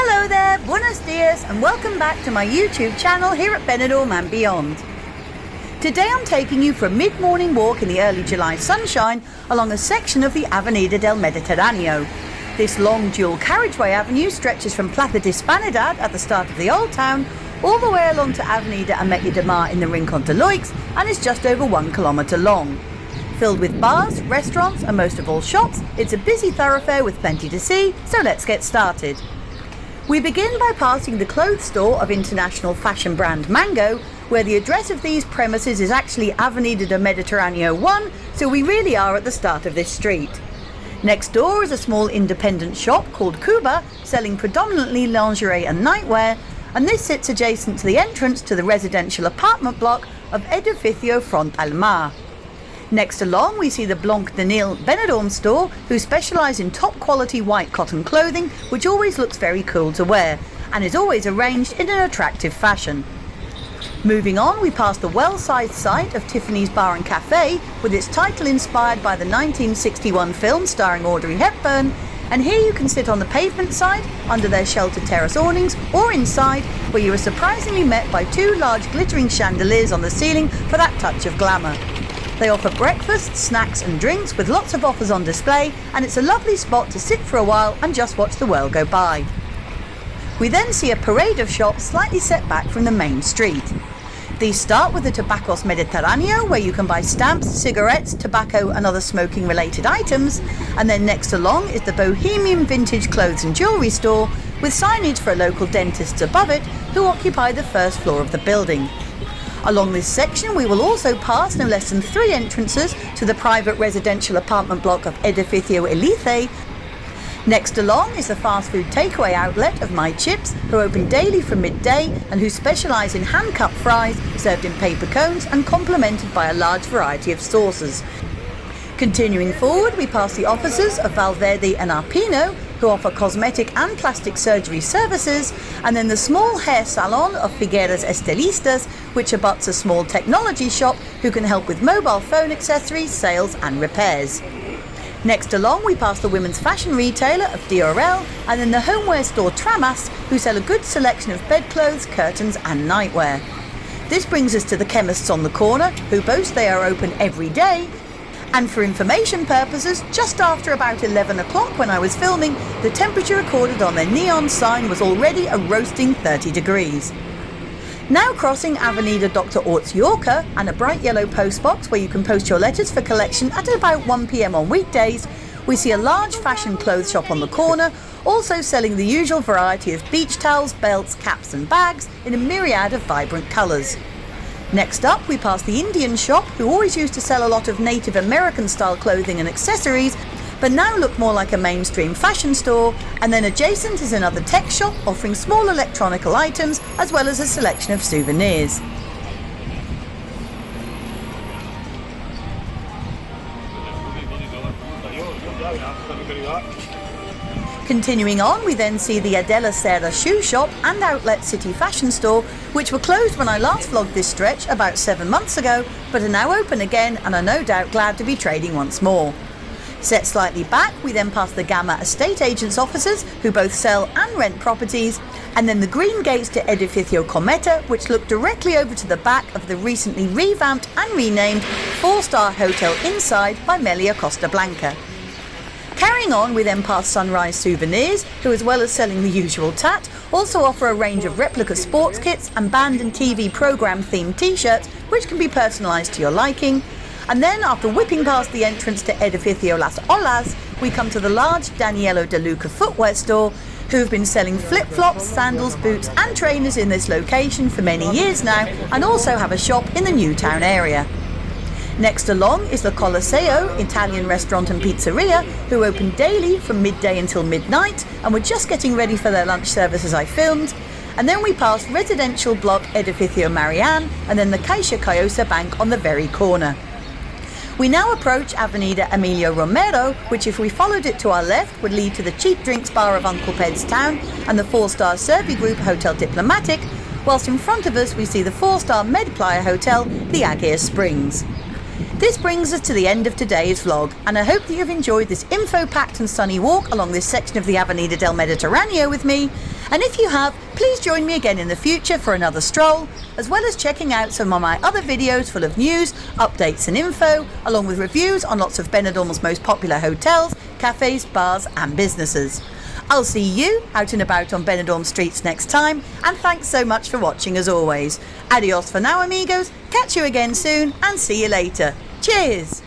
Hello there, buenos dias, and welcome back to my YouTube channel here at Benidorm and beyond. Today I'm taking you for a mid-morning walk in the early July sunshine along a section of the Avenida del Mediterraneo. This long dual carriageway avenue stretches from Plaza de Hispanidad at the start of the Old Town all the way along to Avenida del Mar in the Rincon de Loix and is just over 1 kilometre long. Filled with bars, restaurants and most of all shops, it's a busy thoroughfare with plenty to see, so let's get started. We begin by passing the clothes store of international fashion brand Mango, where the address of these premises is actually Avenida del Mediterraneo 1, so we really are at the start of this street. Next door is a small independent shop called Cuba, selling predominantly lingerie and nightwear, and this sits adjacent to the entrance to the residential apartment block of Edificio Front al Mar. Next along we see the Blanc de Nil Benidorm store, who specialise in top quality white cotton clothing which always looks very cool to wear and is always arranged in an attractive fashion. Moving on, we pass the well-sized site of Tiffany's Bar and Cafe with its title inspired by the 1961 film starring Audrey Hepburn, and here you can sit on the pavement side under their sheltered terrace awnings or inside, where you are surprisingly met by two large glittering chandeliers on the ceiling for that touch of glamour. They offer breakfast, snacks and drinks with lots of offers on display, and it's a lovely spot to sit for a while and just watch the world go by. We then see a parade of shops slightly set back from the main street. These start with the Tabacos Mediterraneo, where you can buy stamps, cigarettes, tobacco and other smoking related items, and then next along is the Bohemian Vintage Clothes and Jewellery store with signage for local dentists above it, who occupy the first floor of the building. Along this section we will also pass no less than 3 entrances to the private residential apartment block of Edificio Elite. Next along is the fast food takeaway outlet of My Chips, who open daily from midday and who specialise in hand-cut fries served in paper cones and complemented by a large variety of sauces. Continuing forward, we pass the offices of Valverde and Arpino, who offer cosmetic and plastic surgery services, and then the small hair salon of Figueras Estilistas, which abuts a small technology shop who can help with mobile phone accessories, sales and repairs. Next along we pass the women's fashion retailer of Diorel and then the homeware store Tramas, who sell a good selection of bedclothes, curtains and nightwear. This brings us to the chemists on the corner, who boast they are open every day. And for information purposes, just after about 11 o'clock when I was filming, the temperature recorded on their neon sign was already a roasting 30 degrees. Now crossing Avenida Dr. Orts Yorker and a bright yellow postbox where you can post your letters for collection at about 1 p.m. on weekdays, we see a large fashion clothes shop on the corner, also selling the usual variety of beach towels, belts, caps and bags in a myriad of vibrant colours. Next up we pass the Indian shop, who always used to sell a lot of Native American style clothing and accessories, but now look more like a mainstream fashion store, and then adjacent is another tech shop offering small electronical items as well as a selection of souvenirs. Continuing on, we then see the Adela Serra shoe shop and outlet city fashion store, which were closed when I last vlogged this stretch about 7 months ago, but are now open again and are no doubt glad to be trading once more. Set slightly back, we then pass the Gamma estate agents' offices, who both sell and rent properties, and then the green gates to Edificio Cometa, which look directly over to the back of the recently revamped and renamed 4-star hotel Inside by Melia Costa Blanca. Carrying on, we then pass Sunrise Souvenirs, who as well as selling the usual tat, also offer a range of replica sports kits and band and TV programme themed t-shirts which can be personalised to your liking. And then after whipping past the entrance to Edificio Las Olas, we come to the large Danielo De Luca footwear store, who have been selling flip-flops, sandals, boots and trainers in this location for many years now, and also have a shop in the Newtown area. Next along is the Colosseo Italian restaurant and pizzeria, who open daily from midday until midnight and were just getting ready for their lunch service as I filmed. And then we pass residential block Edificio Marianne and then the Caixa Caiosa Bank on the very corner. We now approach Avenida Emilio Romero, which if we followed it to our left would lead to the cheap drinks bar of Uncle Ped's Town and the 4-star Servi Group Hotel Diplomatic, whilst in front of us we see the 4-star Med Playa Hotel, the Aguirre Springs. This brings us to the end of today's vlog, and I hope that you've enjoyed this info-packed and sunny walk along this section of the Avenida del Mediterraneo with me, And if you have, please join me again in the future for another stroll, as well as checking out some of my other videos full of news, updates and info, along with reviews on lots of Benidorm's most popular hotels, cafes, bars and businesses. I'll see you out and about on Benidorm streets next time, and thanks so much for watching as always. Adios for now, amigos, catch you again soon and see you later. Cheers!